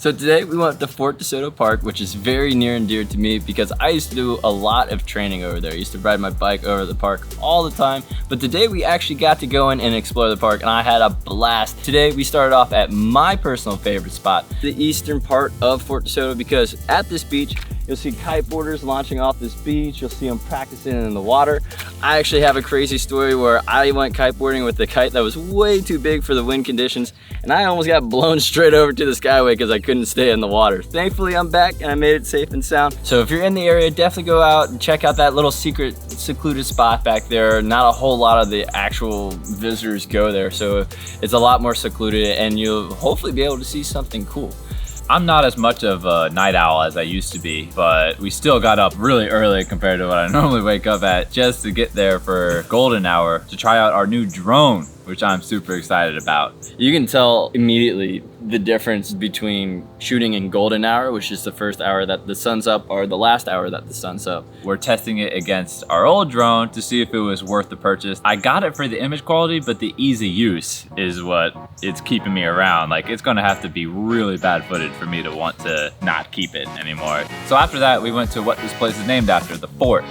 So today we went to Fort Soto Park, which is very near and dear to me because I used to do a lot of training over there. I used to ride my bike over the park all the time. But today we actually got to go in and explore the park and I had a blast. Today we started off at my personal favorite spot, the eastern part of Fort Soto, because at this beach, you'll see kiteboarders launching off this beach. You'll see them practicing in the water. I actually have a crazy story where I went kiteboarding with a kite that was way too big for the wind conditions, and I almost got blown straight over to the skyway because I couldn't stay in the water. Thankfully, I'm back and I made it safe and sound. So if you're in the area, definitely go out and check out that little secluded spot back there. Not a whole lot of the actual visitors go there, so it's a lot more secluded and you'll hopefully be able to see something cool. I'm not as much of a night owl as I used to be, but we still got up really early compared to what I normally wake up at just to get there for golden hour to try out our new drone, which I'm super excited about. You can tell immediately the difference between shooting in golden hour, which is the first hour that the sun's up, or the last hour that the sun's up. We're testing it against our old drone to see if it was worth the purchase. I got it for the image quality, but the easy use is what it's keeping me around. Like, it's gonna have to be really bad footage for me to want to not keep it anymore. So after that, we went to what this place is named after, the Fort.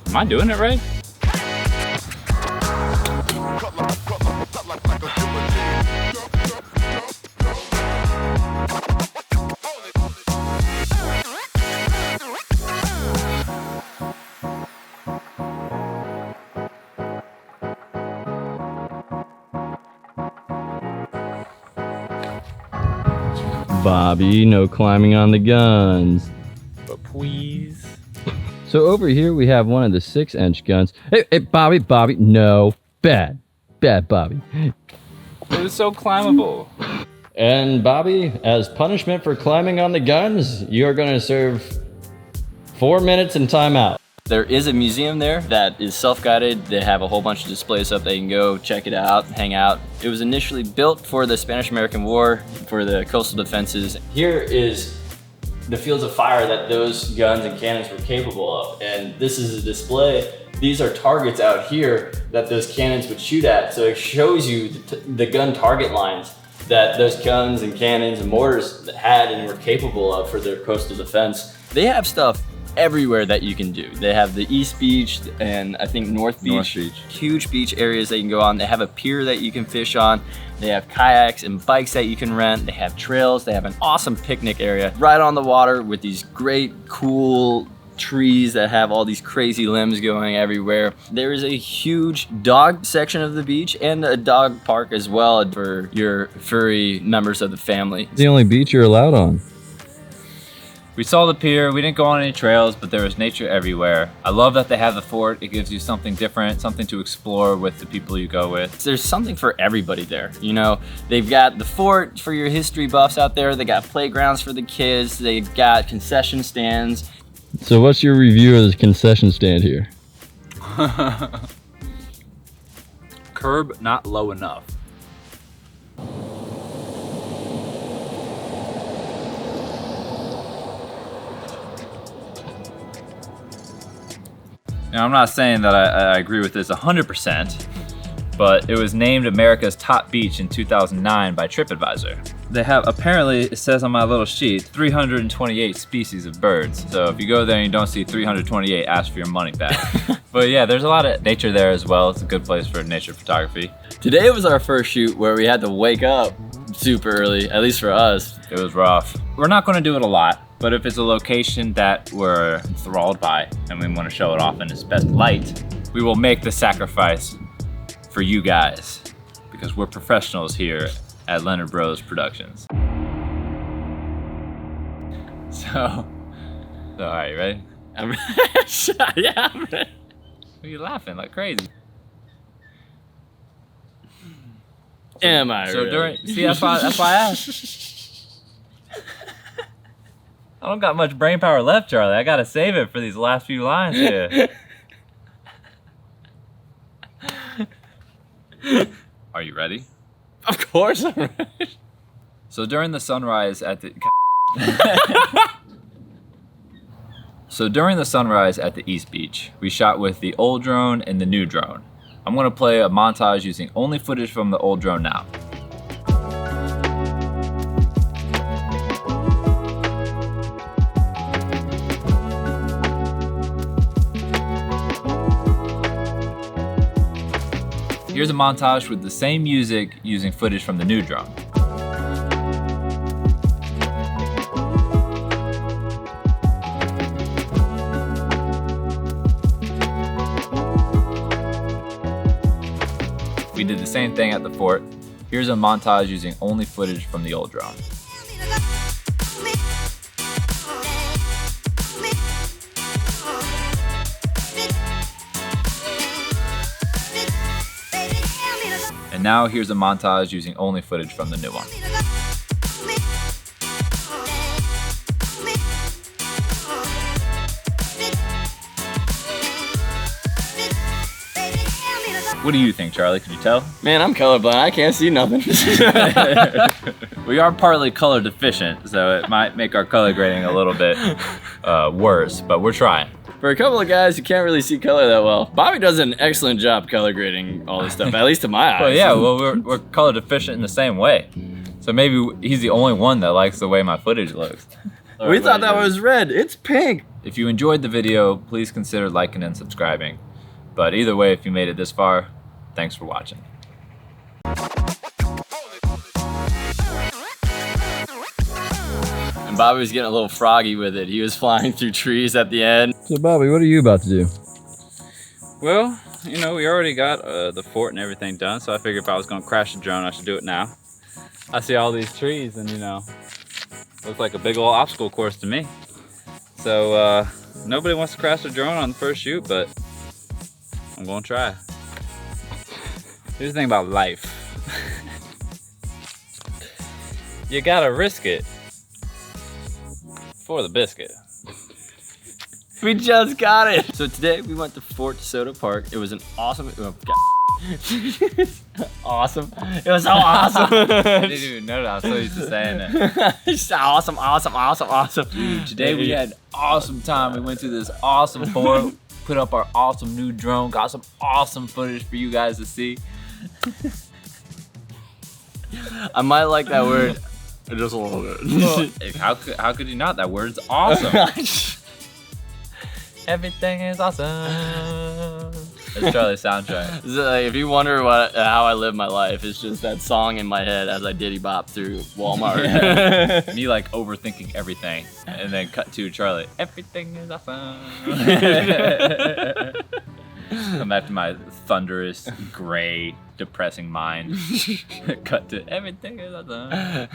Am I doing it right? Bobby, no climbing on the guns. But please. So over here we have one of the 6-inch guns. Hey, Bobby, no. Bad, Bobby. It was so climbable. And Bobby, as punishment for climbing on the guns, you're gonna serve 4 minutes in timeout. There is a museum there that is self-guided. They have a whole bunch of displays up. They can go check it out, hang out. It was initially built for the Spanish-American War, for the coastal defenses. Here is the fields of fire that those guns and cannons were capable of. And this is a display. These are targets out here that those cannons would shoot at. So it shows you the gun target lines that those guns and cannons and mortars had and were capable of for their coastal defense. They have stuff everywhere that you can do. They have the East Beach and I think North Beach. Huge beach areas that you can go on. They have a pier that you can fish on. They have kayaks and bikes that you can rent. They have trails. They have an awesome picnic area right on the water with these great, cool trees that have all these crazy limbs going everywhere. There is a huge dog section of the beach and a dog park as well for your furry members of the family. It's the only beach you're allowed on. We saw the pier, we didn't go on any trails, but there was nature everywhere. I love that they have the fort. It gives you something different, something to explore with the people you go with. There's something for everybody there. You know, they've got the fort for your history buffs out there. They got playgrounds for the kids. They've got concession stands. So what's your review of the concession stand here? Curb not low enough. Now, I'm not saying that I agree with this 100%, but it was named America's top beach in 2009 by TripAdvisor. They have, apparently, it says on my little sheet, 328 species of birds. So if you go there and you don't see 328, ask for your money back. But yeah, there's a lot of nature there as well. It's a good place for nature photography. Today was our first shoot where we had to wake up super early, at least for us. It was rough. We're not gonna do it a lot, but if it's a location that we're enthralled by and we wanna show it off in its best light, we will make the sacrifice for you guys because we're professionals here at Leonard Bros Productions. So all right, you ready? I'm yeah, I'm ready. What are you laughing like crazy? Am I So ready? during, see, that's why I asked. I don't got much brain power left, Charlie. I gotta save it for these last few lines here. Are you ready? Of course I'm ready. So during the sunrise at the East Beach, we shot with the old drone and the new drone. I'm gonna play a montage using only footage from the old drone now. Here's a montage with the same music using footage from the new drone. We did the same thing at the fort. Here's a montage using only footage from the old drone. And now here's a montage using only footage from the new one. What do you think, Charlie? Could you tell? Man, I'm colorblind. I can't see nothing. We are partly color deficient, so it might make our color grading a little bit worse, but we're trying. For a couple of guys who can't really see color that well, Bobby does an excellent job color grading all this stuff, at least to my eyes. Well, yeah, well, we're color deficient in the same way. So maybe he's the only one that likes the way my footage looks. We thought that was red. It's pink. If you enjoyed the video, please consider liking and subscribing. But either way, if you made it this far, thanks for watching. And Bobby was getting a little froggy with it. He was flying through trees at the end. So Bobby, what are you about to do? Well, you know, we already got the fort and everything done, so I figured if I was gonna crash the drone, I should do it now. I see all these trees and, you know, looks like a big old obstacle course to me. So nobody wants to crash the drone on the first shoot, but I'm gonna try. Here's the thing about life. You gotta risk it for the biscuit. We just got it. So today we went to Fort Soto Park. It was an awesome, awesome. It was so awesome. I didn't even know that. I was so used to saying it. It's awesome, awesome, awesome, awesome. Dude, today we had an awesome time. We went to this awesome fort, put up our awesome new drone, got some awesome footage for you guys to see. I might like that word just a little bit. Well, how could you not? That word's awesome. Everything is awesome. That's Charlie's soundtrack. So, like, if you wonder how I live my life, it's just that song in my head as I diddy bop through Walmart. Me like overthinking everything, and then cut to Charlie. Everything is awesome. Come back to my thunderous, gray, depressing mind. Cut to everything is awesome.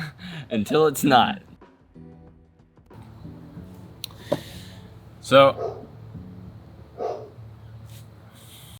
Until it's not. So